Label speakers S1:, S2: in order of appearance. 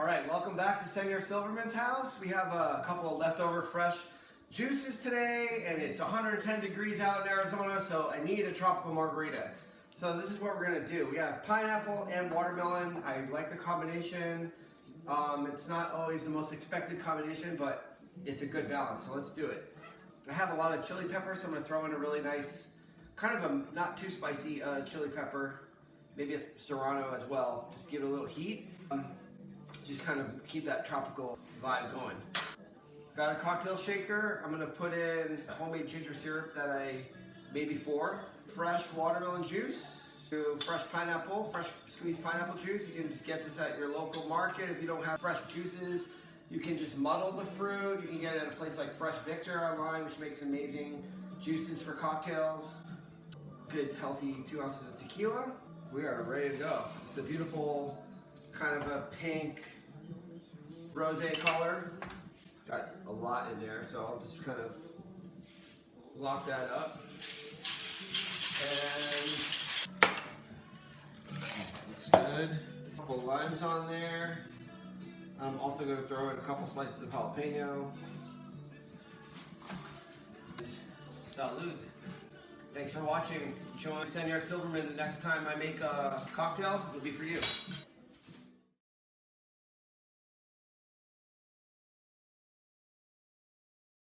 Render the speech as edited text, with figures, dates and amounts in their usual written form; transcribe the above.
S1: Alright, welcome back to Señor Silverman's house. We have a couple of leftover fresh juices today, and it's 110 degrees out in Arizona, so I need a tropical margarita. So this is what we're going to do. We have pineapple and watermelon. I like the combination. It's not always the most expected combination, but it's a good balance, so let's do it. I have a lot of chili pepper, so I'm going to throw in a really nice, kind of a not too spicy chili pepper, maybe a serrano as well. Just give it a little heat. Just kind of keep that tropical vibe going. Got a cocktail shaker. I'm gonna put in homemade ginger syrup that I made before. Fresh watermelon juice, fresh pineapple, fresh squeezed pineapple juice. You can just get this at your local market. If you don't have fresh juices, you can just muddle the fruit. You can get it at a place like Fresh Victor online, which makes amazing juices for cocktails. Good, healthy 2 ounces of tequila. We are ready to go. It's a beautiful, kind of a pink rosé color. Got a lot in there, so I'll just kind of lock that up. And looks good. A couple limes on there. I'm also going to throw in a couple slices of jalapeno. Salud. Thanks for watching. Join Señor Silverman the next time I make a cocktail. It'll be for you.